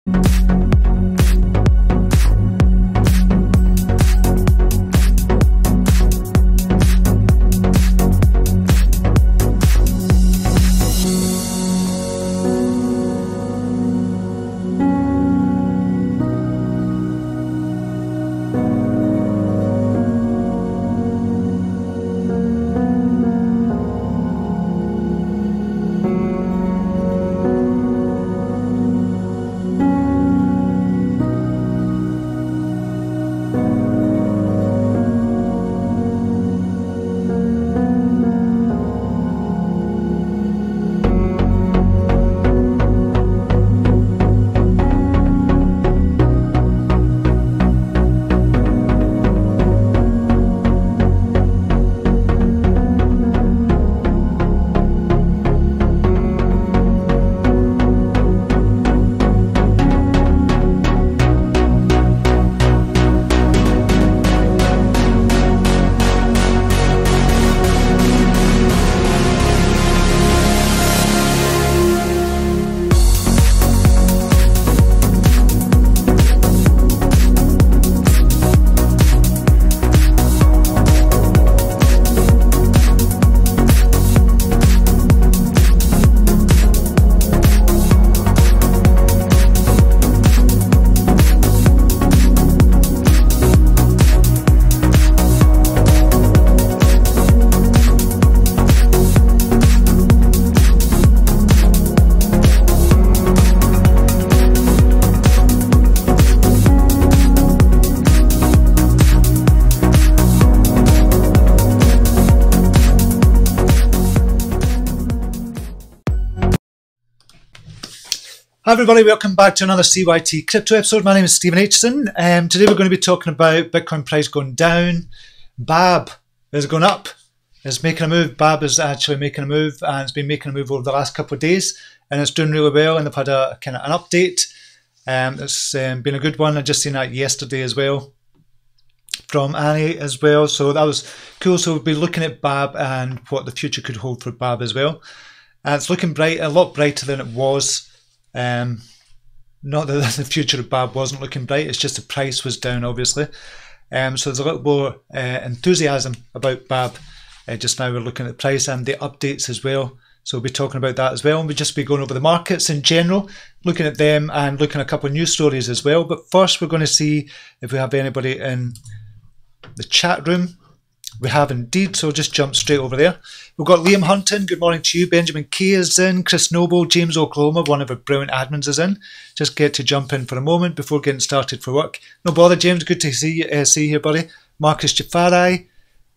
Hi everybody, welcome back to another CYT-Crypto episode. My name is Stephen Aitchison. Today we're going to be talking about Bitcoin price going down. Babb is going up. It's making a move. Babb is actually making a move, and it's been making a move over the last couple of days, and it's doing really well, and they've had a kind of an update. It's been a good one. I just seen that yesterday as well from Annie as well, so that was cool. So we'll be looking at Babb and what the future could hold for Babb as well. And it's looking bright, a lot brighter than it was. Not that the future of Babb wasn't looking bright, it's just the price was down obviously. So there's a little more enthusiasm about Babb. Just now we're looking at the price and the updates as well, so we'll be talking about that as well, and we'll just be going over the markets in general, looking at them and looking at a couple of news stories as well. But first we're going to see if we have anybody in the chat room. We have indeed, so just jump straight over there. We've got Liam Hunton, good morning to you. Benjamin K is in. Chris Noble, James Oklahoma, one of our brilliant admins, is in. Just get to jump in for a moment before getting started for work. No bother, James, good to see you here, buddy. Marcus Jafari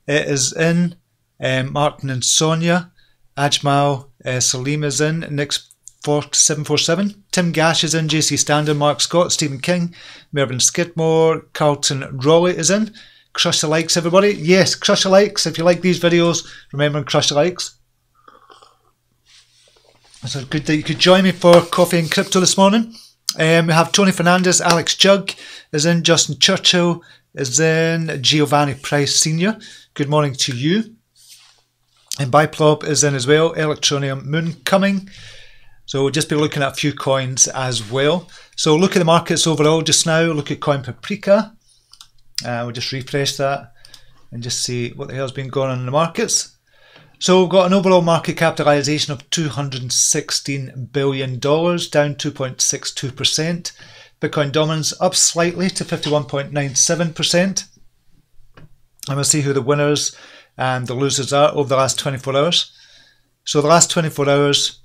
is in. Martin and Sonia. Ajmal Salim is in. Nick747. Tim Gash is in. JC Standard, Mark Scott, Stephen King, Mervyn Skidmore, Carlton Raleigh is in. Crush the likes, everybody. Yes, crush the likes. If you like these videos, remember and crush the likes. So good that you could join me for Coffee and Crypto this morning. We have Tony Fernandez, Alex Jug is in, Justin Churchill is in, Giovanni Price Sr. Good morning to you. And Biplop is in as well, Electronium Moon coming. So we'll just be looking at a few coins as well. So look at the markets overall just now. Look at Coin Paprika. We'll just refresh that and just see what the hell's been going on in the markets. So we've got an overall market capitalization of $216 billion, down 2.62%. Bitcoin dominance up slightly to 51.97%. And we'll see who the winners and the losers are over the last 24 hours. So the last 24 hours,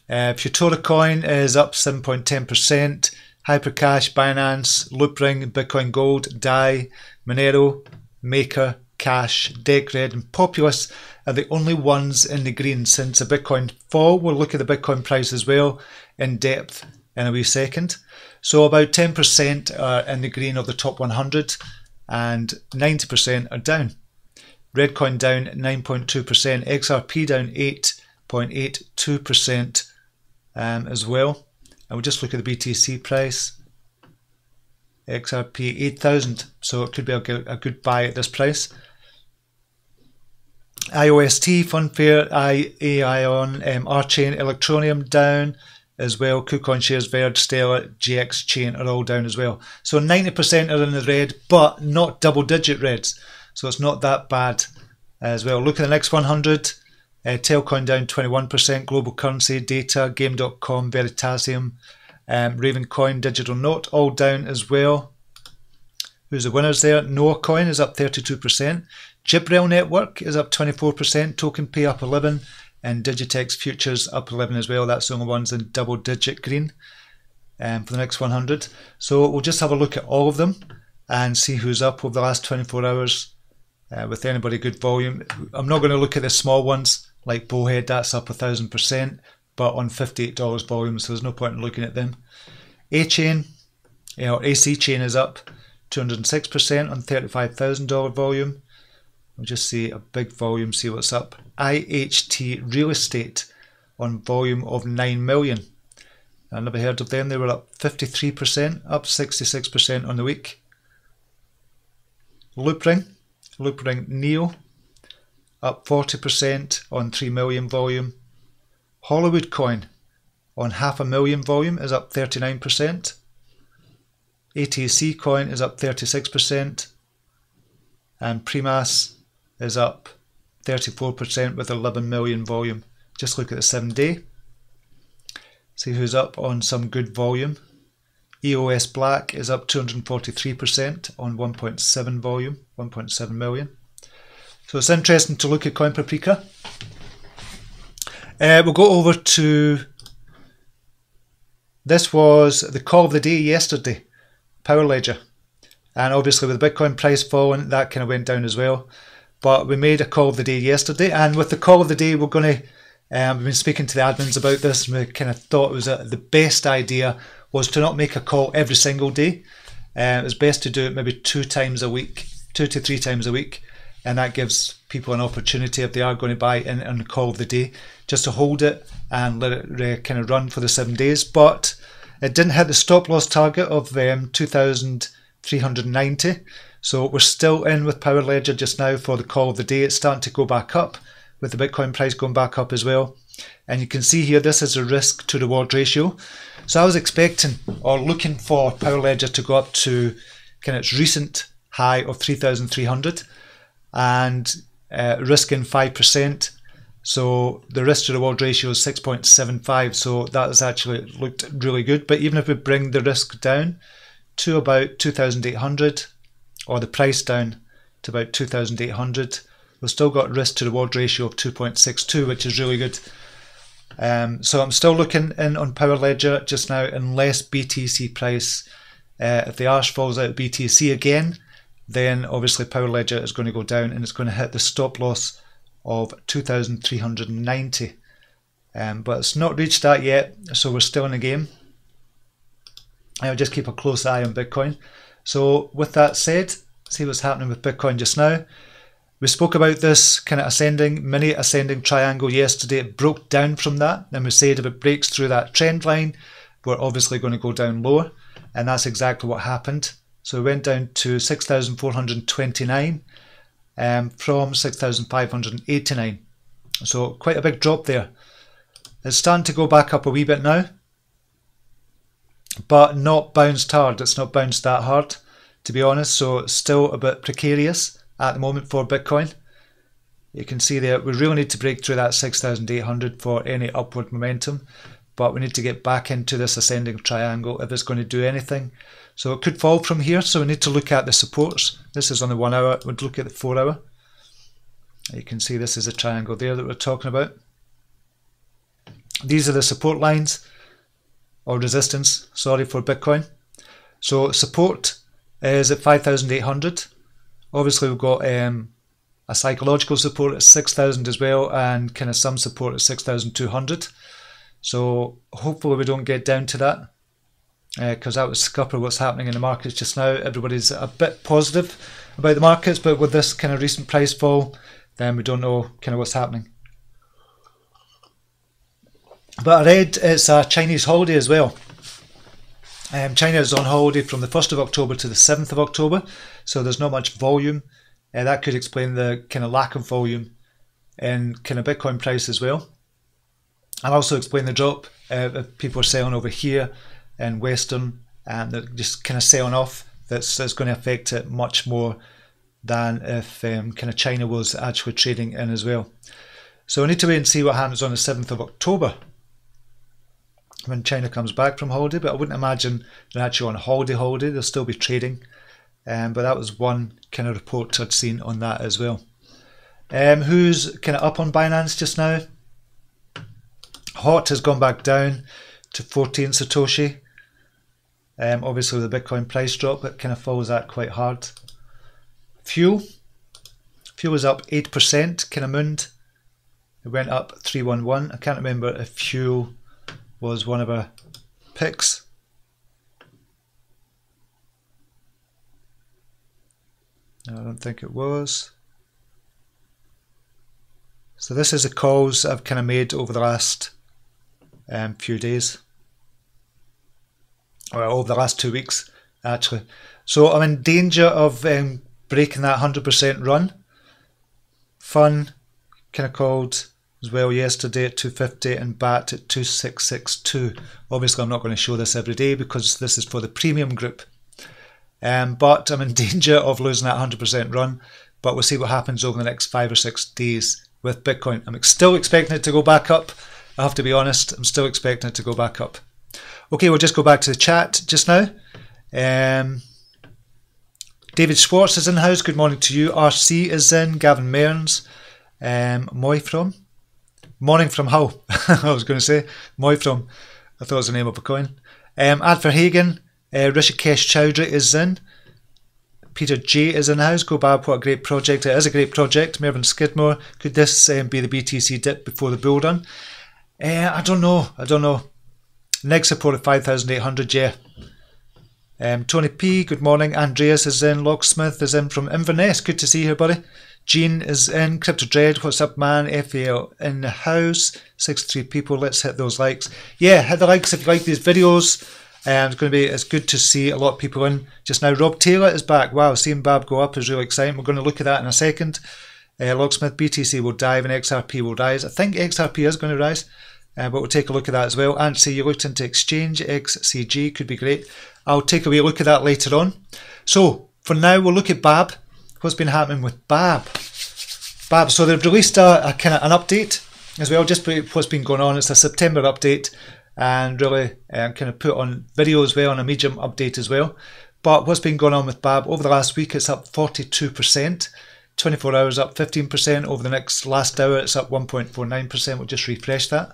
Futura Coin is up 7.10%. Hypercash, Binance, Loopring, Bitcoin Gold, DAI, Monero, Maker, Cash, Decred and Populous are the only ones in the green since the Bitcoin fall. We'll look at the Bitcoin price as well in depth in a wee second. So about 10% are in the green of the top 100 and 90% are down. Redcoin down 9.2%, XRP down 8.82% as well. And we'll just look at the BTC price. XRP 8,000, so it could be a good buy at this price. IOST, Funfair, AION, Archain, Electronium down, as well. KuCoin shares, Verge, Stellar, GX Chain are all down as well. So 90% are in the red, but not double-digit reds. So it's not that bad as well. Look at the next 100. Tailcoin down 21%, Global Currency, Data, Game.com, Veritasium, Ravencoin, Digital Note, all down as well. Who's the winners there? Noah Coin is up 32%. Gibraltar Network is up 24%. TokenPay up 11%. And Digitex Futures up 11 as well. That's the only ones in double-digit green for the next 100. So we'll just have a look at all of them and see who's up over the last 24 hours with anybody good volume. I'm not going to look at the small ones like Bowhead. That's up 1,000%, but on $58 volume, so there's no point in looking at them. A-Chain, or AC Chain is up 206% on $35,000 volume. We'll just see a big volume, see what's up. IHT Real Estate on volume of 9 million. I never heard of them. They were up 53%, up 66% on the week. Loopring Neo, up 40% on 3 million volume. Hollywood Coin on 500,000 volume is up 39%. ATC Coin is up 36%. And Primas is up 34% with 11 million volume. Just look at the 7-day. See who's up on some good volume. EOS Black is up 243% on 1.7 volume, 1.7 million. So it's interesting to look at Coin Paprika. We'll go over to, this was the call of the day yesterday, Power Ledger. And obviously with the Bitcoin price falling, that kind of went down as well. But we made a call of the day yesterday, and with the call of the day, we're going to, we've been speaking to the admins about this, and we kind of thought it was the best idea was to not make a call every single day. It was best to do it maybe 2 times a week, 2 to 3 times a week, and that gives people an opportunity, if they are going to buy in on the call of the day, just to hold it and let it kind of run for the 7 days. But it didn't hit the stop loss target of 2,390. So we're still in with Power Ledger just now for the call of the day. It's starting to go back up with the Bitcoin price going back up as well. And you can see here, this is a risk to reward ratio. So I was expecting or looking for Power Ledger to go up to kind of its recent high of 3,300 and risking 5%. So the risk to reward ratio is 6.75. So that has actually looked really good. But even if we bring the risk down to about 2,800, or the price down to about 2,800, we've still got risk to reward ratio of 2.62, which is really good. So I'm still looking in on Power Ledger just now, unless BTC price, if the arse falls out of BTC again, then obviously Power Ledger is going to go down and it's going to hit the stop loss of 2,390. But it's not reached that yet, so we're still in the game. I'll just keep a close eye on Bitcoin. So with that said, see what's happening with Bitcoin just now. We spoke about this kind of mini ascending triangle yesterday. It broke down from that. Then we said if it breaks through that trend line, we're obviously going to go down lower. And that's exactly what happened. So we went down to 6,429 from 6,589. So quite a big drop there. It's starting to go back up a wee bit now, but not bounced hard. It's not bounced that hard, to be honest. So it's still a bit precarious at the moment for Bitcoin. You can see there, we really need to break through that 6,800 for any upward momentum, but we need to get back into this ascending triangle if it's going to do anything. So it could fall from here, so we need to look at the supports. This is on the 1 hour, we'll look at the 4 hour. You can see this is a triangle there that we're talking about. These are the support lines, or resistance, sorry, for Bitcoin. So support is at 5,800. Obviously we've got a psychological support at 6,000 as well, and kind of some support at 6,200. So hopefully we don't get down to that, because that would scupper what's happening in the markets just now. Everybody's a bit positive about the markets, but with this kind of recent price fall, then we don't know kind of what's happening. But I read it's a Chinese holiday as well. China is on holiday from the 1st of October to the 7th of October, so there's not much volume. That could explain the kind of lack of volume in kind of Bitcoin price as well. I'll also explain the drop. If people are selling over here in Western and they're just kind of selling off, that's going to affect it much more than if kind of China was actually trading in as well. So we need to wait and see what happens on the 7th of October when China comes back from holiday, but I wouldn't imagine they're actually on holiday. They'll still be trading. But that was one kind of report I'd seen on that as well. Who's kind of up on Binance just now? Hot has gone back down to 14 Satoshi. Obviously with the Bitcoin price drop, it kind of follows that quite hard. Fuel was up 8%, kind of mooned. It went up 311. I can't remember if fuel was one of our picks. No, I don't think it was. So this is the calls I've kind of made over the last few days. Or over the last 2 weeks, actually. So I'm in danger of breaking that 100% run. Fun kind of called as well yesterday at 250 and BAT at 2662. Obviously I'm not going to show this every day because this is for the premium group. But I'm in danger of losing that 100% run. But we'll see what happens over the next 5 or 6 days with Bitcoin. I'm still expecting it to go back up. I have to be honest, I'm still expecting it to go back up. Okay, we'll just go back to the chat just now. David Schwartz is in the house. Good morning to you. RC is in. Gavin Mearns. Moy from? Morning from Hull. I was going to say. Moy from. I thought it was the name of a coin. Adfer Hagen. Rishikesh Chowdhury is in. Peter J is in the house. Go Babb, what a great project. It is a great project. Mervyn Skidmore. Could this be the BTC dip before the bull run? I don't know. Next support at 5,800, yeah. Tony P, good morning. Andreas is in. Locksmith is in from Inverness. Good to see you here, buddy. Gene is in. Crypto Dread, what's up, man? FAL in the house. 63 people. Let's hit those likes. Yeah, hit the likes if you like these videos. It's good to see a lot of people in just now. Rob Taylor is back. Wow, seeing Babb go up is really exciting. We're going to look at that in a second. Locksmith, BTC will dive and XRP will rise. I think XRP is going to rise. But we'll take a look at that as well. And see, you looked into Exchange, XCG, could be great. I'll take a wee look at that later on. So, for now, we'll look at Babb. What's been happening with Babb? So they've released a kind of an update as well, just what's been going on. It's a September update and really kind of put on video as well, and a Medium update as well. But what's been going on with Babb? Over the last week, it's up 42%. 24 hours up 15%. Over the last hour, it's up 1.49%. We'll just refresh that.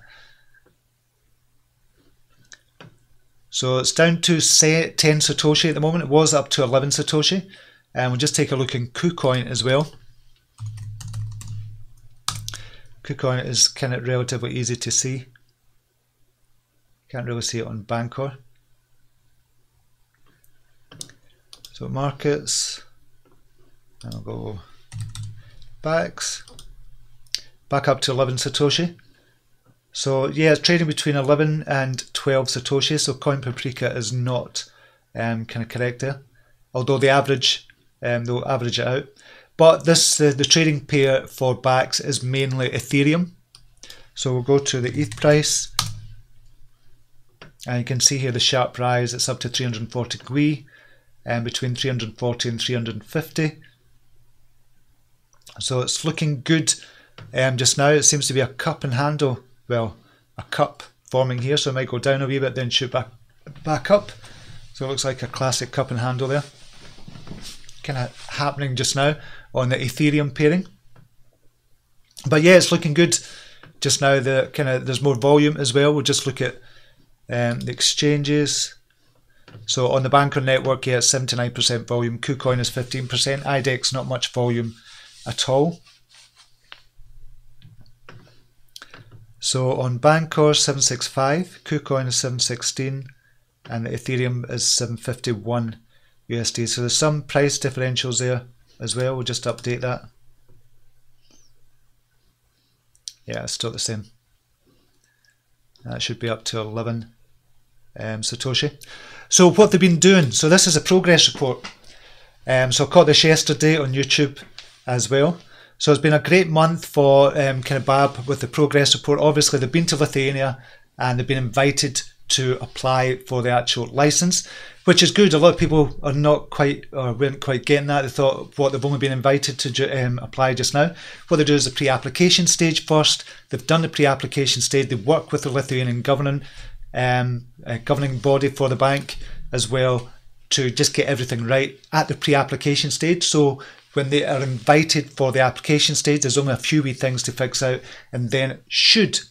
So it's down to 10 Satoshi at the moment. It was up to 11 Satoshi. And we'll just take a look in KuCoin as well. KuCoin is kind of relatively easy to see. Can't really see it on Bancor. So markets. And I'll go back up to 11 Satoshi. So yeah, it's trading between 11 and 12 Satoshi, so Coin Paprika is not kind of correct there. Although the average, they'll average it out. But this the trading pair for BACs is mainly Ethereum. So we'll go to the ETH price. And you can see here the sharp rise, it's up to 340 GUI, and between 340 and 350. So it's looking good just now. It seems to be a cup and handle. Well, a cup forming here, so it might go down a wee bit, then shoot back up. So it looks like a classic cup and handle there. Kind of happening just now on the Ethereum pairing. But yeah, it's looking good just now. There's more volume as well. We'll just look at the exchanges. So on the Bancor network, yeah, it's 79% volume. KuCoin is 15%. IDEX, not much volume at all. So on Bancor 765, KuCoin is 716, and the Ethereum is 751 USD. So there's some price differentials there as well. We'll just update that. Yeah, it's still the same. That should be up to 11 Satoshi. So what they've been doing, so this is a progress report. So I caught this yesterday on YouTube as well. So it's been a great month for kind of Babb with the progress report. Obviously, they've been to Lithuania and they've been invited to apply for the actual license, which is good. A lot of people are not quite, or weren't quite getting that. They thought, what, they've only been invited to apply just now. What they do is the pre-application stage first. They've done the pre-application stage. They work with the Lithuanian governing body for the bank as well to just get everything right at the pre-application stage. So when they are invited for the application stage, there's only a few wee things to fix out, and then it should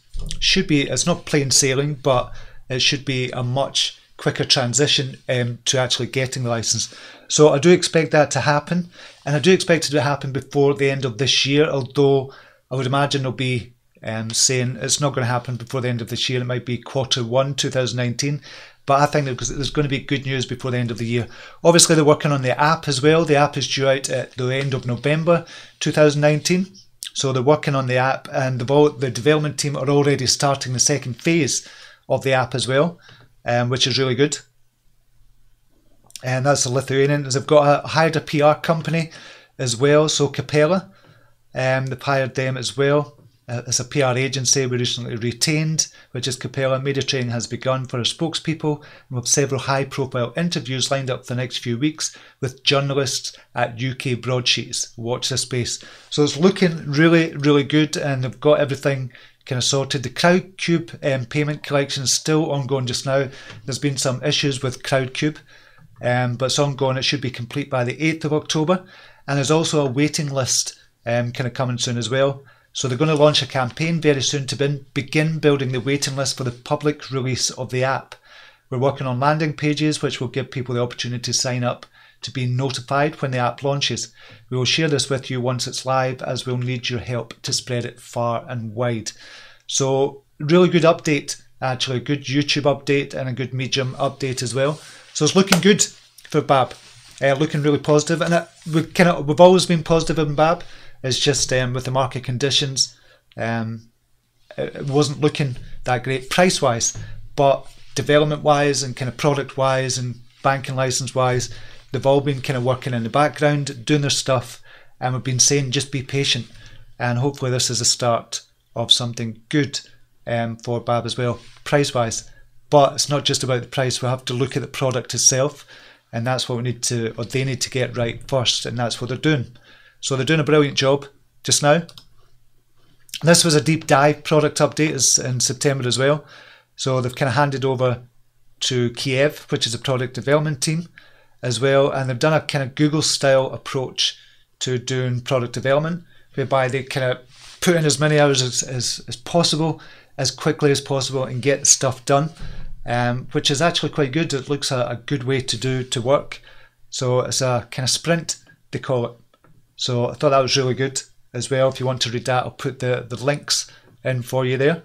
be, it's not plain sailing, but it should be a much quicker transition to actually getting the license. So I do expect that to happen, and I do expect it to happen before the end of this year, although I would imagine they'll be saying it's not going to happen before the end of this year. It might be Q1 2019, but I think there's going to be good news before the end of the year. Obviously, they're working on the app as well. The app is due out at the end of November 2019. So they're working on the app, and the development team are already starting the second phase of the app as well, which is really good. And that's the Lithuanians. They've hired a PR company as well, so Capella, they've hired them as well. It's a PR agency we recently retained, which is Capella. Media training has begun for our spokespeople, and we have several high-profile interviews lined up for the next few weeks with journalists at UK broadsheets. Watch this space. So it's looking really, really good, and they've got everything kind of sorted. The Crowdcube payment collection is still ongoing just now. There's been some issues with Crowdcube, but it's ongoing. It should be complete by the 8th of October. And there's also a waiting list kind of coming soon as well. So they're going to launch a campaign very soon to begin building the waiting list for the public release of the app. We're working on landing pages, which will give people the opportunity to sign up to be notified when the app launches. We will share this with you once it's live, as we'll need your help to spread it far and wide. So really good update, actually a good YouTube update and a good Medium update as well. So it's looking good for Babb, looking really positive. And we've always been positive in Babb. It's just with the market conditions, it wasn't looking that great price-wise, but development-wise and kind of product-wise and banking license-wise, they've all been kind of working in the background, doing their stuff, and we've been saying just be patient, and hopefully this is a start of something good for Babb as well, price-wise. But it's not just about the price. We have to look at the product itself, and that's what we need to, or they need to get right first, and that's what they're doing. So they're doing a brilliant job just now. This was a deep dive product update in September as well. So they've kind of handed over to Kiev, which is a product development team as well. And they've done a kind of Google style approach to doing product development, whereby they kind of put in as many hours as possible, as quickly as possible, and get stuff done, which is actually quite good. It looks a good way to work. So it's a kind of sprint, they call it. So I thought that was really good as well. If you want to read that, I'll put the links in for you there.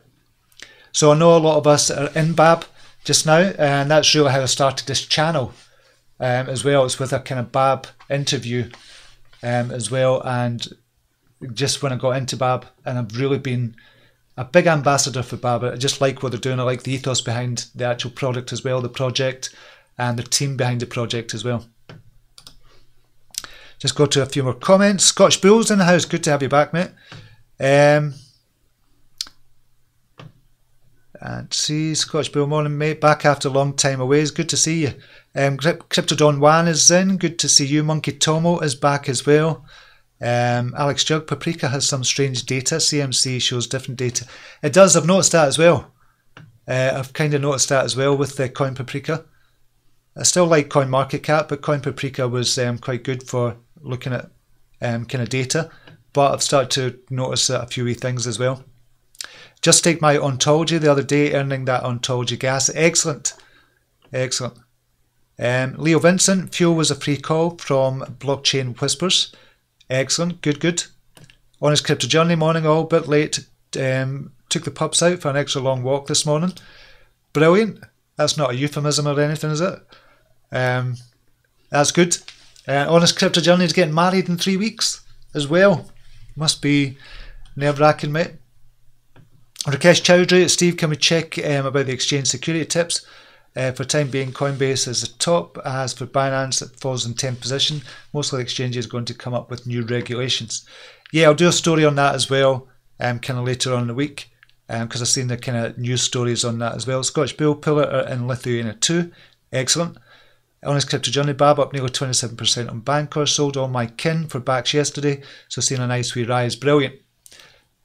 So I know a lot of us are in Babb just now, and that's really how I started this channel as well. It's with a kind of Babb interview as well, and just when I got into Babb, and I've really been a big ambassador for Babb. I just like what they're doing. I like the ethos behind the actual product as well, the project, and the team behind the project as well. Just go to a few more comments. Scotch Bulls in the house. Good to have you back, mate. And see, Scotch Bull, morning, mate. Back after a long time away. It's good to see you. Crypto Don Juan is in. Good to see you. Monkey Tomo is back as well. Alex Jug, Paprika has some strange data. CMC shows different data. It does. I've noticed that as well. I've kind of noticed that as well with the Coin Paprika. I still like CoinMarketCap, but Coin Paprika was quite good for looking at kind of data. But I've started to notice a few wee things as well. Just take my ontology the other day, earning that ontology gas. Excellent. Excellent. Leo Vincent, Fuel was a free call from Blockchain Whispers. Excellent. Good, good. Honest Crypto Journey, morning, all a bit late. Took the pups out for an extra long walk this morning. Brilliant. That's not a euphemism or anything, is it? That's good. Honest Crypto Journey is getting married in 3 weeks as well. Must be nerve-wracking, mate. Rakesh Chowdhury, Steve, can we check about the exchange security tips? For time being, Coinbase is the top. As for Binance, it falls in 10th position. Most of the exchanges are going to come up with new regulations. yeah, I'll do a story on that as well, kind of later on in the week, because I've seen the kind of news stories on that as well. Scottish Bull, Pillar in Lithuania too. Excellent. Honest Crypto Journey, Babb up nearly 27% on Bancor. Sold all my kin for backs yesterday, so seeing a nice wee rise. Brilliant.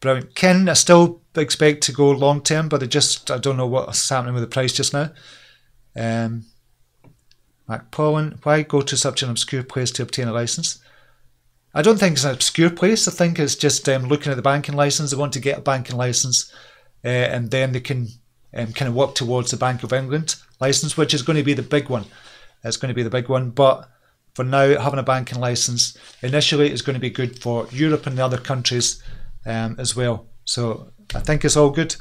Brilliant. Kin, I still expect to go long term, but I don't know what's happening with the price just now. Mac Pollen, why go to such an obscure place to obtain a license? I don't think it's an obscure place. I think it's just looking at the banking license. They want to get a banking license, and then they can kind of work towards the Bank of England license, which is going to be the big one. It's going to be the big one. But for now, having a banking license initially is going to be good for Europe and the other countries as well. So I think it's all good.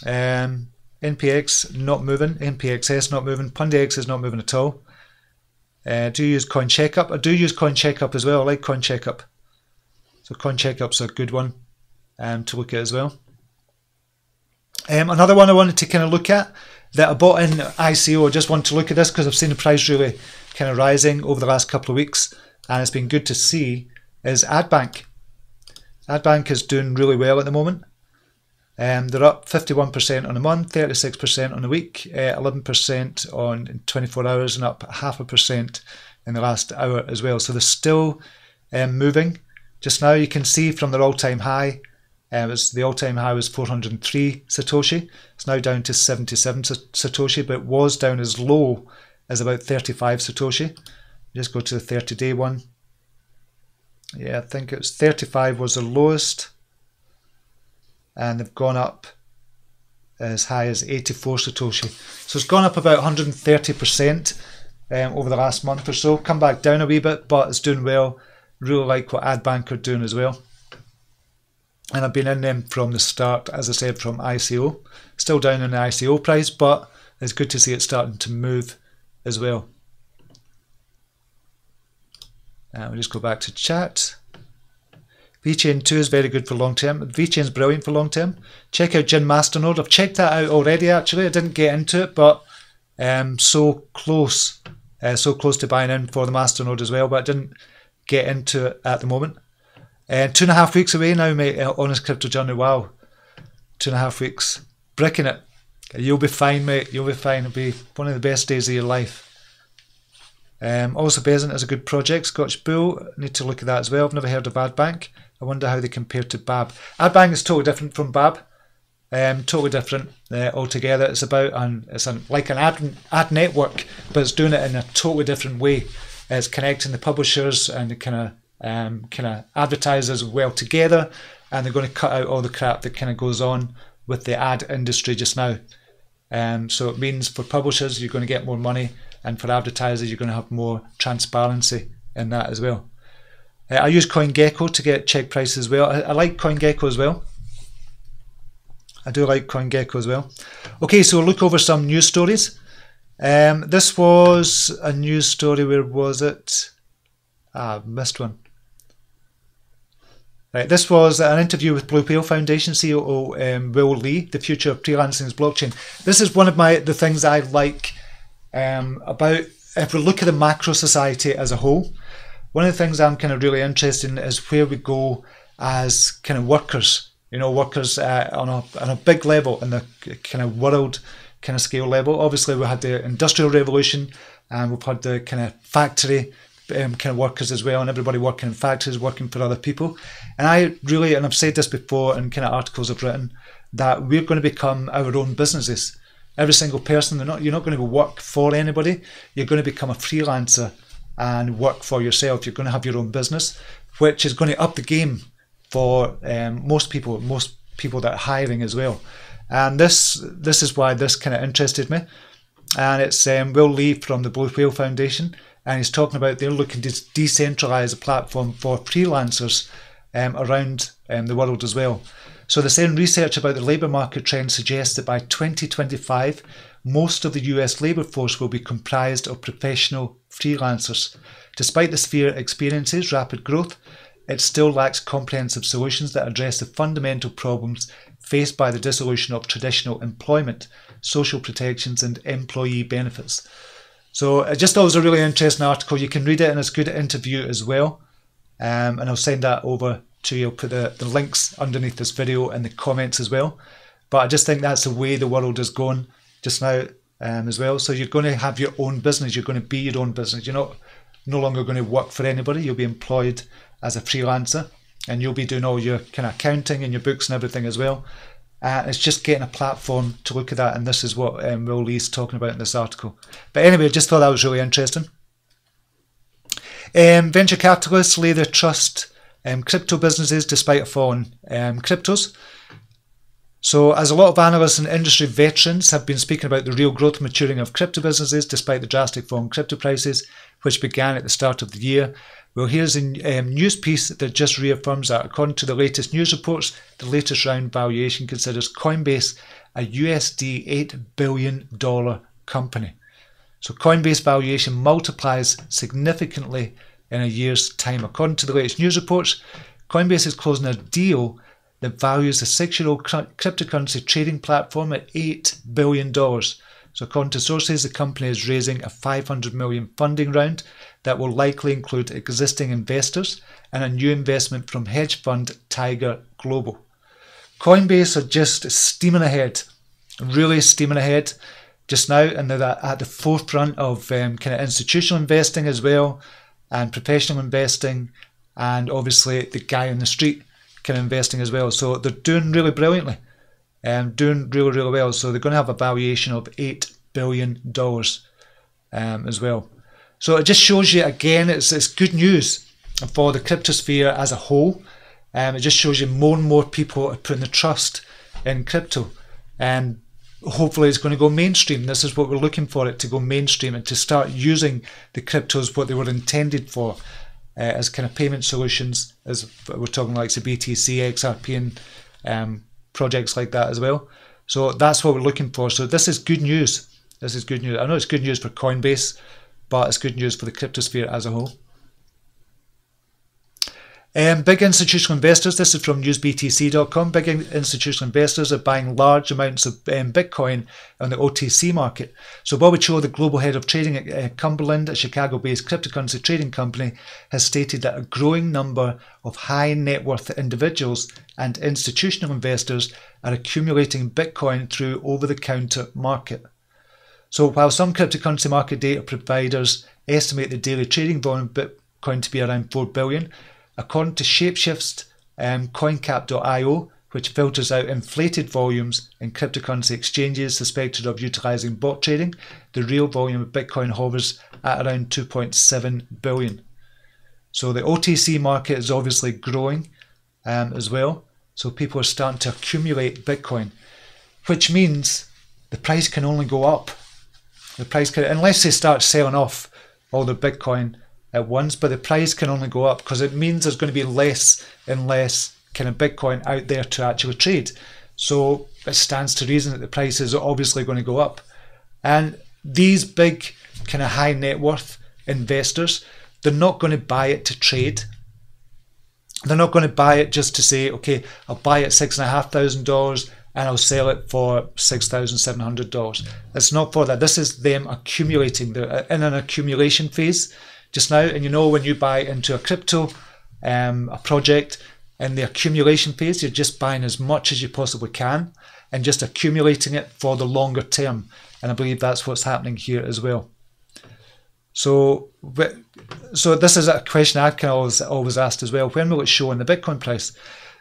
NPX not moving. NPXS not moving. PundyX is not moving at all. Do you use Coin Checkup? I do use Coin Checkup as well. I like Coin Checkup. So Coin Checkup's a good one to look at as well. Another one I wanted to kind of look at that I bought in ICO. I just want to look at this because I've seen the price really kind of rising over the last couple of weeks, and it's been good to see, is AdBank. AdBank is doing really well at the moment. They're up 51% on a month, 36% on a week, 11% on 24 hours, and up 0.5% in the last hour as well. So they're still moving. Just now you can see from their all-time high, the all-time high was 403 Satoshi. It's now down to 77 Satoshi, but it was down as low as about 35 Satoshi. Just go to the 30-day one. Yeah, I think it was 35 was the lowest. And they've gone up as high as 84 Satoshi. So it's gone up about 130% over the last month or so. Come back down a wee bit, but it's doing well. Really like what AdBank are doing as well. And I've been in them from the start, as I said, from ICO. Still down in the ICO price, but it's good to see it starting to move as well. We'll just go back to chat. VeChain 2 is very good for long term. VeChain is brilliant for long term. Check out Gin Masternode. I've checked that out already actually. I didn't get into it, but so close to buying in for the Masternode as well, but I didn't get into it at the moment. 2.5 weeks away now, mate. Honest Crypto Journey. Wow, 2.5 weeks. Bricking it. You'll be fine, mate. You'll be fine. It'll be one of the best days of your life. Also, Bezant is a good project. Scottish Bull, need to look at that as well. I've never heard of AdBank. I wonder how they compare to Babb. AdBank is totally different from Babb. Totally different altogether. It's about like an ad network, but it's doing it in a totally different way. It's connecting the publishers and the kind of advertisers well together, and they're going to cut out all the crap that kind of goes on with the ad industry just now. So it means for publishers you're going to get more money, and for advertisers you're going to have more transparency in that as well. I use CoinGecko to get check prices as well. I like CoinGecko as well. I do like CoinGecko as well. Okay, so we'll look over some news stories. This was a news story. Where was it? Missed one. Right, this was an interview with Blue Whale Foundation CEO Will Lee, the future of freelancing is blockchain. This is one of the things I like about, if we look at the macro society as a whole, one of the things I'm kind of really interested in is where we go as kind of workers, workers on a big level, in the kind of world kind of scale level. Obviously we had the Industrial Revolution, and we've had the kind of factory kind of workers as well, and everybody working in factories, working for other people. And and I've said this before in kind of articles I've written, that we're going to become our own businesses. Every single person, you're not going to work for anybody. You're going to become a freelancer and work for yourself. You're going to have your own business, which is going to up the game for most people that are hiring as well. And this is why this kind of interested me. And it's Will Lee from the Blue Whale Foundation, and he's talking about they're looking to decentralize a platform for freelancers around the world as well. So they're saying research about the labour market trend suggests that by 2025, most of the US labour force will be comprised of professional freelancers. Despite the sphere experiences rapid growth, it still lacks comprehensive solutions that address the fundamental problems faced by the dissolution of traditional employment, social protections and employee benefits. So I just thought it was a really interesting article. You can read it, and it's a good interview as well. and I'll send that over to you. I'll put the links underneath this video in the comments as well. But I just think that's the way the world is going just now as well. So you're going to have your own business. You're going to be your own business. You're no longer going to work for anybody. You'll be employed as a freelancer, and you'll be doing all your kind of accounting and your books and everything as well. It's just getting a platform to look at that, and this is what Will Lee's talking about in this article. But anyway, I just thought that was really interesting. Venture capitalists lay their trust in crypto businesses despite a fall in cryptos. So as a lot of analysts and industry veterans have been speaking about the real growth and maturing of crypto businesses despite the drastic fall in crypto prices, which began at the start of the year. Well, here's a news piece that just reaffirms that. According to the latest news reports, the latest round valuation considers Coinbase a USD $8 billion company. So Coinbase valuation multiplies significantly in a year's time. According to the latest news reports, Coinbase is closing a deal that values the 6-year-old cryptocurrency trading platform at $8 billion. So according to sources, the company is raising a $500 million funding round that will likely include existing investors and a new investment from hedge fund Tiger Global. Coinbase are just steaming ahead, really steaming ahead just now, and they're at the forefront of kind of institutional investing as well, and professional investing, and obviously the guy on the street kind of investing as well. So they're doing really brilliantly, doing really, really well. So they're going to have a valuation of $8 billion as well. So it just shows you, again, it's good news for the cryptosphere as a whole. It just shows you more and more people are putting the trust in crypto, and hopefully it's going to go mainstream. This is what we're looking for, it to go mainstream and to start using the cryptos what they were intended for, as kind of payment solutions, as we're talking like the BTC, XRP, and projects like that as well. So that's what we're looking for. So this is good news. This is good news. I know it's good news for Coinbase, but it's good news for the cryptosphere as a whole. Big institutional investors, this is from newsbtc.com, big institutional investors are buying large amounts of Bitcoin on the OTC market. So Bobby Cho, the global head of trading at Cumberland, a Chicago-based cryptocurrency trading company, has stated that a growing number of high net worth individuals and institutional investors are accumulating Bitcoin through over-the-counter market. So while some cryptocurrency market data providers estimate the daily trading volume of Bitcoin to be around 4 billion, according to Shapeshift CoinCap.io, which filters out inflated volumes in cryptocurrency exchanges suspected of utilizing bot trading, the real volume of Bitcoin hovers at around 2.7 billion. So the OTC market is obviously growing as well. So people are starting to accumulate Bitcoin, which means the price can only go up. The price can, unless they start selling off all the Bitcoin at once, but the price can only go up because it means there's going to be less and less kind of Bitcoin out there to actually trade. So it stands to reason that the price is obviously going to go up. And these big kind of high net worth investors, they're not going to buy it to trade. They're not going to buy it just to say, okay, I'll buy it $6,500 and I'll sell it for $6,700. It's not for that. This is them accumulating. They're in an accumulation phase just now. And you know, when you buy into a crypto, a project in the accumulation phase, you're just buying as much as you possibly can and just accumulating it for the longer term. And I believe that's what's happening here as well. So this is a question I can always asked as well. When will it show in the Bitcoin price?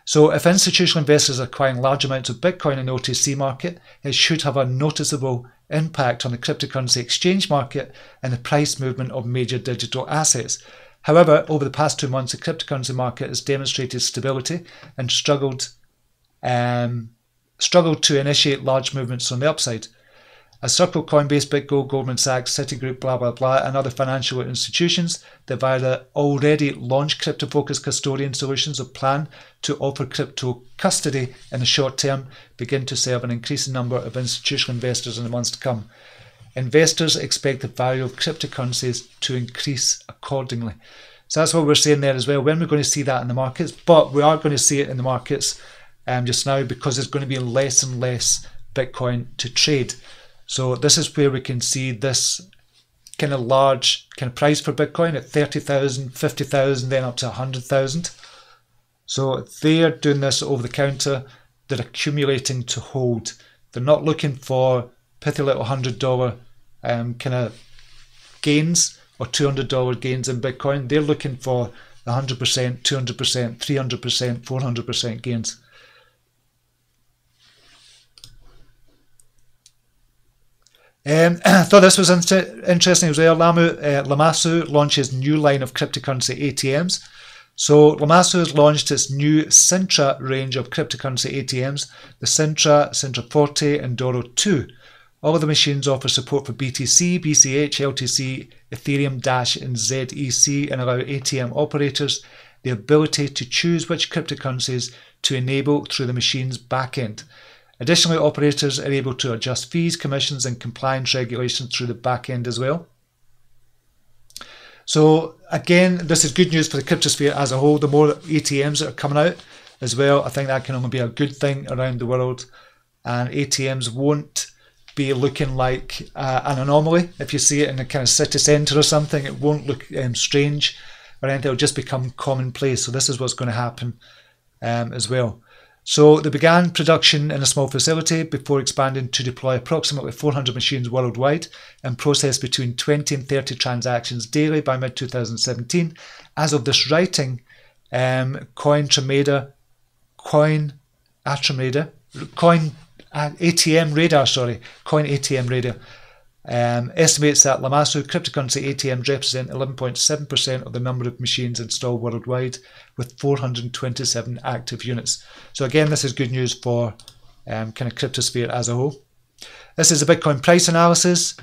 So if institutional investors are acquiring large amounts of Bitcoin in the OTC market, it should have a noticeable impact on the cryptocurrency exchange market and the price movement of major digital assets. However, over the past 2 months, the cryptocurrency market has demonstrated stability and struggled to initiate large movements on the upside. As Circle, Coinbase, BitGo, Goldman Sachs, Citigroup, blah, blah, blah, and other financial institutions that via the already launched crypto-focused custodian solutions or plan to offer crypto custody in the short term begin to serve an increasing number of institutional investors in the months to come. Investors expect the value of cryptocurrencies to increase accordingly. So that's what we're saying there as well. When we're going to see that in the markets, but we are going to see it in the markets just now because there's going to be less and less Bitcoin to trade. So this is where we can see this kind of large kind of price for Bitcoin at 30,000, 50,000, then up to 100,000. So they're doing this over the counter. They're accumulating to hold. They're not looking for pithy little $100 kind of gains or $200 gains in Bitcoin. They're looking for 100%, 200%, 300%, 400% gains. I thought this was interesting as well. Lamassu launches new line of cryptocurrency ATMs. So Lamassu has launched its new Sintra range of cryptocurrency ATMs, the Sintra, Sintra Forte and Doro 2. All of the machines offer support for BTC, BCH, LTC, Ethereum, Dash and ZEC and allow ATM operators the ability to choose which cryptocurrencies to enable through the machine's backend. Additionally, operators are able to adjust fees, commissions and compliance regulations through the backend as well. So again, this is good news for the cryptosphere as a whole. The more ATMs that are coming out as well, I think that can only be a good thing around the world. And ATMs won't be looking like an anomaly. If you see it in a kind of city centre or something, it won't look strange or anything. It'll just become commonplace. So this is what's going to happen as well. So they began production in a small facility before expanding to deploy approximately 400 machines worldwide and process between 20 and 30 transactions daily by mid-2017. As of this writing, ATM Radar estimates that Lamassu cryptocurrency ATMs represent 11.7% of the number of machines installed worldwide, with 427 active units. So again, this is good news for kind of cryptosphere as a whole. This is a Bitcoin price analysis,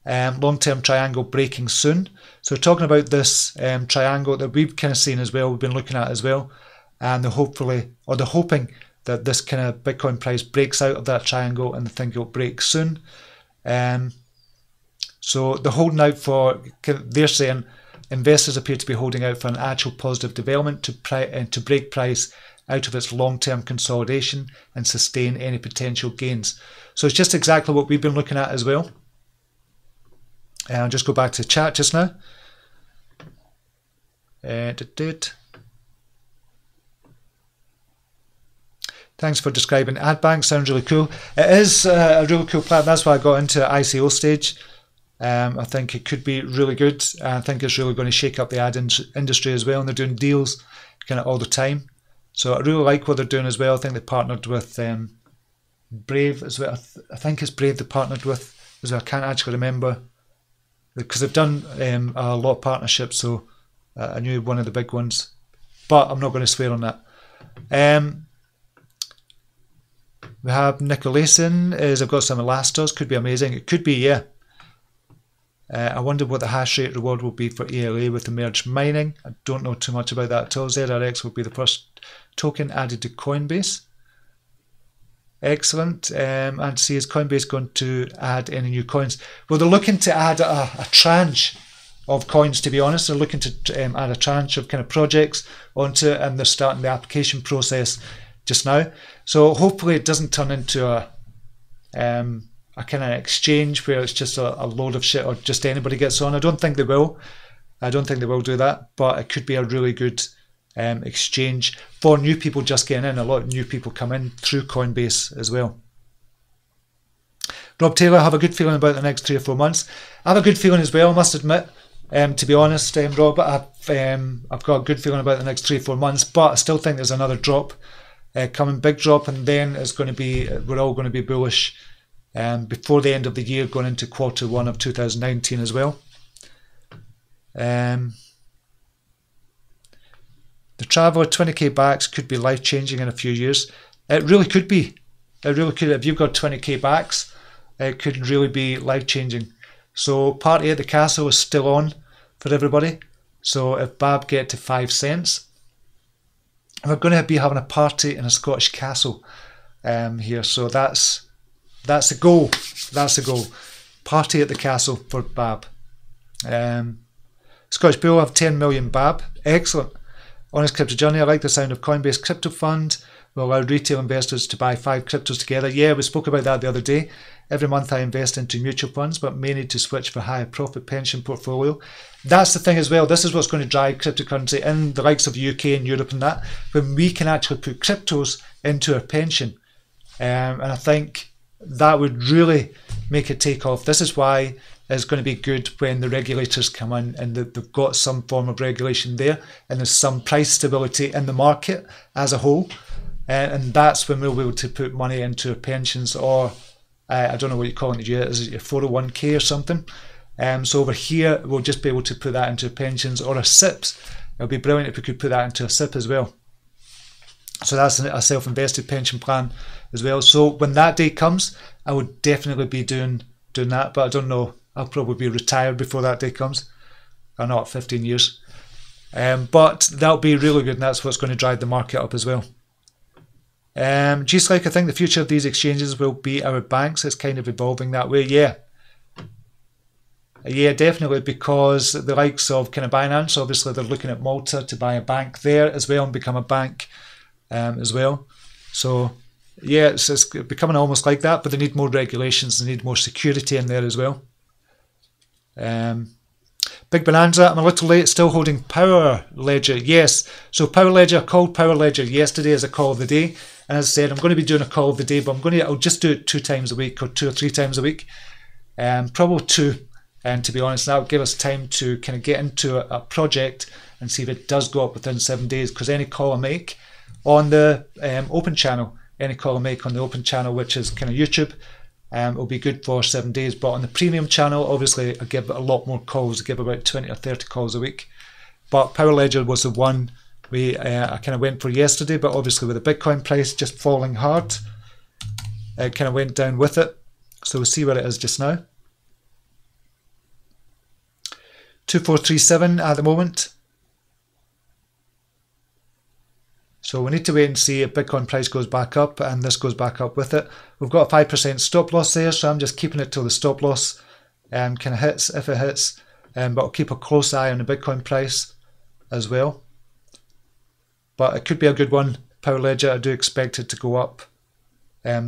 long-term triangle breaking soon. So we're talking about this triangle that we've kind of seen as well, we've been looking at as well, and they're hoping that this kind of Bitcoin price breaks out of that triangle, and they think it'll break soon. So they're holding out for, they're saying investors appear to be holding out for an actual positive development to break price out of its long-term consolidation and sustain any potential gains. So it's just exactly what we've been looking at as well. I'll just go back to the chat just now. Thanks for describing AdBank. Sounds really cool. It is a really cool platform. That's why I got into ICO stage. I think it could be really good. I think it's really going to shake up the ad industry as well. And they're doing deals kind of all the time. So I really like what they're doing as well. I think they partnered with Brave as well. I think it's Brave they partnered with as well. I can't actually remember, because they've done a lot of partnerships. So I knew one of the big ones, but I'm not going to swear on that. We have Nicolason I've got some Elastors, could be amazing. It could be, yeah. I wonder what the hash rate reward will be for ELA with the merged mining. I don't know too much about that at all. ZRX will be the first token added to Coinbase. Excellent. And see, is Coinbase going to add any new coins? Well, they're looking to add a tranche of coins, to be honest. They're looking to add a tranche of kind of projects onto it, and they're starting the application process just now. So hopefully it doesn't turn into a kind of exchange where it's just a load of shit or just anybody gets on. I don't think they will. I don't think they will do that, but it could be a really good exchange for new people just getting in. A lot of new people come in through Coinbase as well. Rob Taylor, I have a good feeling about the next 3 or 4 months. I have a good feeling as well, I must admit. To be honest, Rob, I've got a good feeling about the next 3 or 4 months, but I still think there's another drop coming, big drop, and then it's going to be, we're all going to be bullish before the end of the year, going into Q1 of 2019 as well. The Traveller 20k backs could be life changing in a few years. It really could be. It really could. If you've got 20k backs, it could really be life changing. So Party at the Castle is still on for everybody. So if Babb get to 5 cents, we're going to be having a party in a Scottish castle here. So that's the goal. That's the goal. Party at the castle for Babb. Scottish Bull have 10 million Babb. Excellent. Honest Crypto Journey. I like the sound of Coinbase Crypto Fund. will allow retail investors to buy 5 cryptos together. Yeah, we spoke about that the other day. Every month I invest into mutual funds, but may need to switch for higher profit pension portfolio. That's the thing as well. This is what's going to drive cryptocurrency in the likes of UK and Europe and that, when we can actually put cryptos into our pension. And I think that would really make it take off. This is why it's going to be good when the regulators come in and they've got some form of regulation there and there's some price stability in the market as a whole. And that's when we'll be able to put money into our pensions, or I don't know what you call it, is it your 401k or something? So over here, we'll just be able to put that into our pensions or our SIPs. It'll be brilliant if we could put that into a SIP as well. So that's a self-invested pension plan as well. So when that day comes, I would definitely be doing that, but I don't know. I'll probably be retired before that day comes. Or not, 15 years. But that'll be really good, and that's what's going to drive the market up as well. Just like I think the future of these exchanges will be our banks. It's kind of evolving that way. Yeah, definitely, because the likes of kind of Binance, obviously they're looking at Malta to buy a bank there as well and become a bank as well. So yeah, it's becoming almost like that, but they need more regulations, they need more security in there as well. Big Bonanza, I'm a little late, still holding Power Ledger. Yes, so Power Ledger, I called Power Ledger yesterday as a call of the day, and as I said, I'm going to be doing a call of the day, but I'll just do it 2 times a week or 2 or 3 times a week, probably 2. And to be honest, that will give us time to kind of get into a project and see if it does go up within 7 days, because any call I make on the open channel, which is kind of YouTube, will be good for 7 days. But on the premium channel, obviously I give a lot more calls. I give about 20 or 30 calls a week. But Power Ledger was the one I kind of went for yesterday, but obviously with the Bitcoin price just falling hard, it kind of went down with it. So we'll see where it is just now. 2437 at the moment. So we need to wait and see if Bitcoin price goes back up, and this goes back up with it. We've got a 5% stop loss there, so I'm just keeping it till the stop loss kind of hits, if it hits. But I'll keep a close eye on the Bitcoin price as well. But it could be a good one, Power Ledger. I do expect it to go up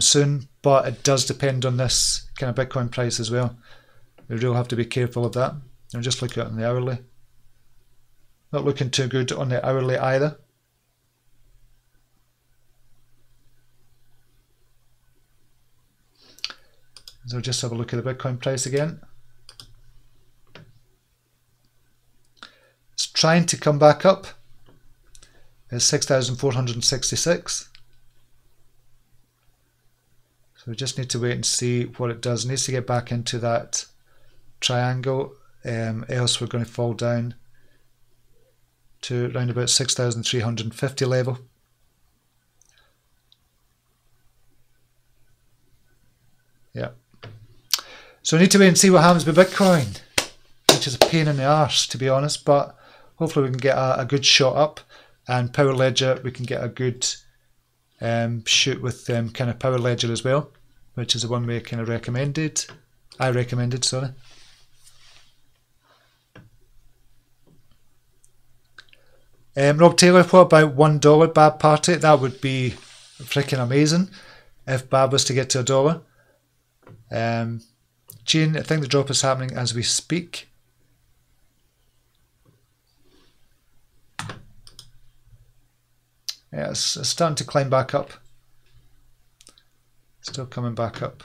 soon, but it does depend on this kind of Bitcoin price as well. We will have to be careful of that. I'm just looking at it on the hourly. Not looking too good on the hourly either. So just have a look at the Bitcoin price again. It's trying to come back up. It's 6,466. So we just need to wait and see what it does. It needs to get back into that triangle. Else we're going to fall down to around about 6,350 level. Yeah. So we need to wait and see what happens with Bitcoin, which is a pain in the arse, to be honest, but hopefully we can get a good shot up, and Power Ledger, we can get a good shoot with kind of Power Ledger as well, which is the one we kind of recommended. I recommended, sorry. Rob Taylor, what about $1 Babb party? That would be freaking amazing if Babb was to get to $1. Gene, I think the drop is happening as we speak. Yeah, it's starting to climb back up. Still coming back up.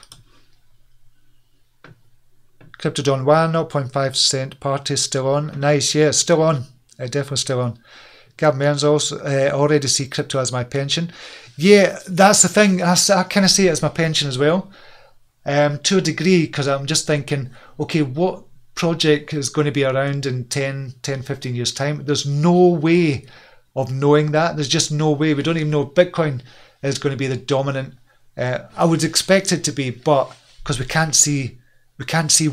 Crypto Don 1, 0.5% party still on. Nice, yeah, still on. Definitely still on. Gab Mearns also already see crypto as my pension. Yeah, that's the thing. I kind of see it as my pension as well, to a degree, because I'm just thinking, okay, what project is going to be around in 10, 15 years time? There's no way of knowing that. There's just no way. We don't even know if Bitcoin is going to be the dominant. I would expect it to be, but because we can't see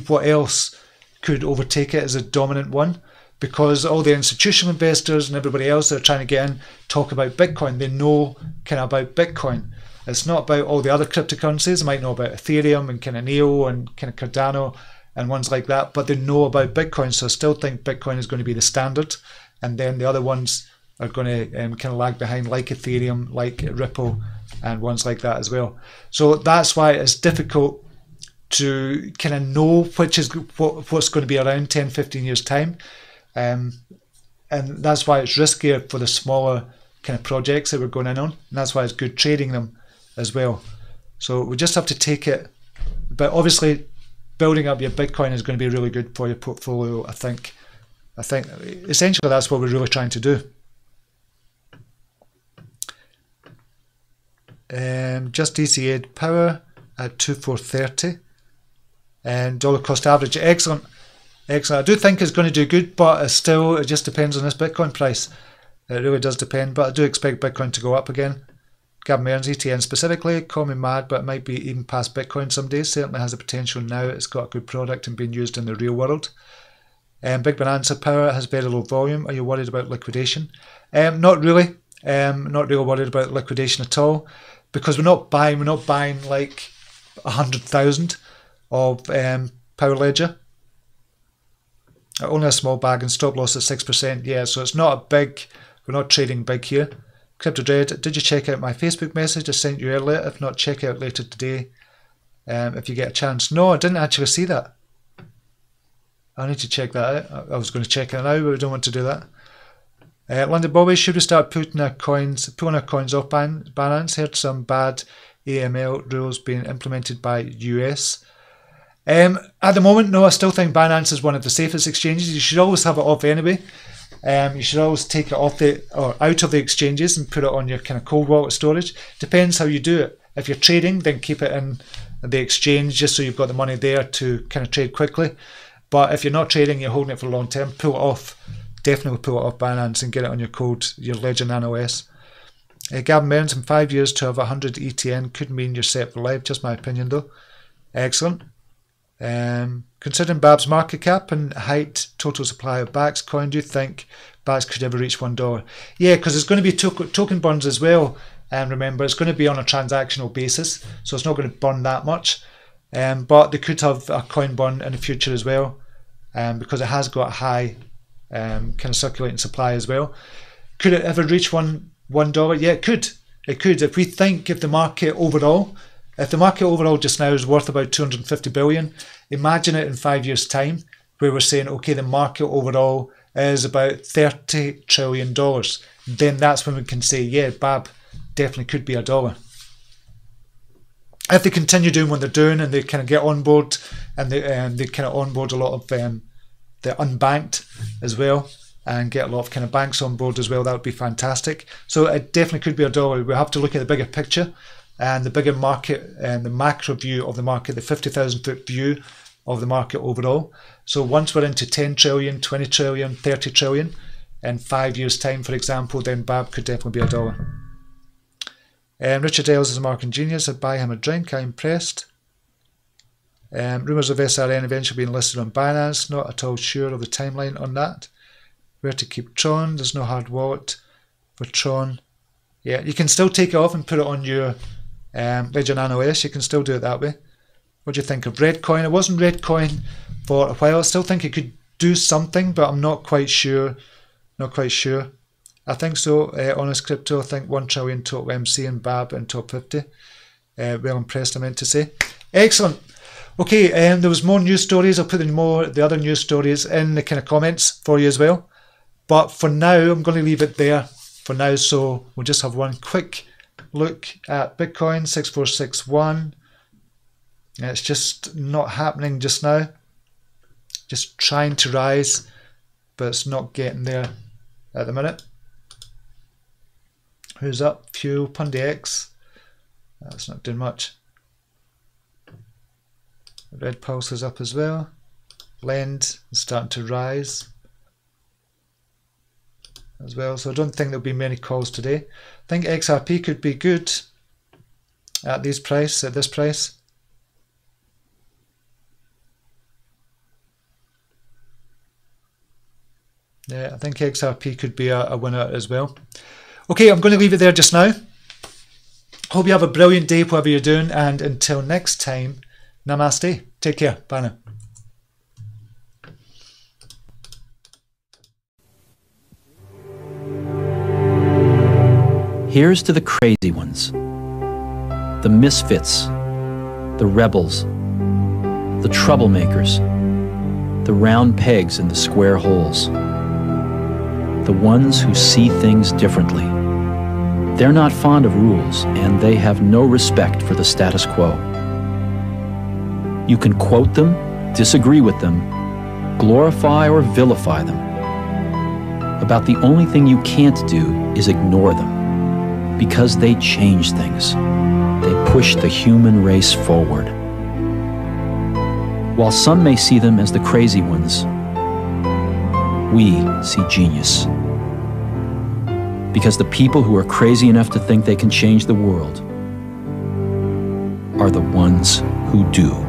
what else could overtake it as a dominant one. Because all the institutional investors and everybody else that are trying to get in talk about Bitcoin. They know kind of about Bitcoin. It's not about all the other cryptocurrencies. They might know about Ethereum and kind of Neo and kind of Cardano and ones like that, but they know about Bitcoin. So I still think Bitcoin is going to be the standard. And then the other ones are going to kind of lag behind, like Ethereum, like Ripple, and ones like that as well. So that's why it's difficult to kind of know what's going to be around 10, 15 years time. And that's why it's riskier for the smaller kind of projects that we're going in on. And that's why it's good trading them as well. So we just have to take it. But obviously, building up your Bitcoin is going to be really good for your portfolio, I think. Essentially that's what we're really trying to do. Just DCA power at 2430 and dollar cost average. Excellent. I do think it's going to do good, but it just depends on this Bitcoin price. It really does depend, but I do expect Bitcoin to go up again. Gavin Mearns, ETN specifically, call me mad, but it might be even past Bitcoin some days. Certainly has the potential now. It's got a good product and being used in the real world. Big Bonanza power has very low volume. Are you worried about liquidation? Not really. Not really worried about liquidation at all, because we're not buying like 100,000 of Power Ledger. Only a small bag and stop loss at 6%. Yeah, so it's not a big. We're not trading big here. Crypto Dread, did you check out my Facebook message I sent you earlier? If not, check it out later today if you get a chance. No, I didn't actually see that. I need to check that out. I was going to check it now, but we don't want to do that. London Bobby, should we start pulling our coins off Binance? Heard some bad AML rules being implemented by US. At the moment, no, I still think Binance is one of the safest exchanges. You should always have it off anyway. You should always take it off out of the exchanges and put it on your kind of cold wallet storage. Depends how you do it. If you're trading, then keep it in the exchange just so you've got the money there to kind of trade quickly. But if you're not trading, you're holding it for a long term, pull it off. Definitely pull it off Binance and get it on your Ledger Nano S. Gavin Mearns, in 5 years to have 100 ETN could mean you're set for life. Just my opinion though. Excellent. Considering Babb's market cap and height total supply of Bax coin, do you think Bax could ever reach $1? Yeah, because it's going to be token burns as well. And remember, it's going to be on a transactional basis, so it's not going to burn that much. But they could have a coin burn in the future as well, because it has got a high kind of circulating supply as well. Could it ever reach $1? Yeah, it could. It could. If the market overall just now is worth about 250 billion, imagine it in 5 years' time, where we're saying, okay, the market overall is about $30 trillion. Then that's when we can say, yeah, Babb definitely could be $1. If they continue doing what they're doing and they kind of get on board and they kind of onboard a lot of the unbanked as well and get a lot of kind of banks on board as well, that would be fantastic. So it definitely could be $1. We have to look at the bigger picture and the bigger market and the macro view of the market, the 50,000 foot view of the market overall. So once we're into 10 trillion, 20 trillion, 30 trillion in 5 years' time, for example, then Babb could definitely be $1. Richard Ailes is a marketing genius. I'd buy him a drink. I'm impressed. Rumours of SRN eventually being listed on Binance. Not at all sure of the timeline on that. Where to keep Tron? There's no hard wallet for Tron. Yeah, you can still take it off and put it on your Ledger Nano S. You can still do it that way. What do you think of Redcoin? It wasn't Redcoin for a while. I still think it could do something, but I'm not quite sure. Not quite sure. I think so. Honest Crypto, I think 1 trillion total MC and Babb in top 50. Well impressed, I meant to say. Excellent. Okay, there was more news stories. I'll put the other news stories in the kind of comments for you as well. But for now, I'm going to leave it there for now. So we'll just have one quick look at Bitcoin 6461. It's just not happening just now. Just trying to rise, but it's not getting there at the minute. Who's up? Fuel, Pundy X. That's not doing much. Red Pulse is up as well. Lend is starting to rise as well. So I don't think there'll be many calls today. I think XRP could be good at this price. Yeah, I think XRP could be a winner as well. Okay, I'm going to leave it there just now. Hope you have a brilliant day, whatever you're doing, and until next time, namaste. Take care. Bye now. Here's to the crazy ones, the misfits, the rebels, the troublemakers, the round pegs in the square holes, the ones who see things differently. They're not fond of rules, and they have no respect for the status quo. You can quote them, disagree with them, glorify or vilify them. About the only thing you can't do is ignore them, because they change things. They push the human race forward. While some may see them as the crazy ones, we see genius. Because the people who are crazy enough to think they can change the world are the ones who do.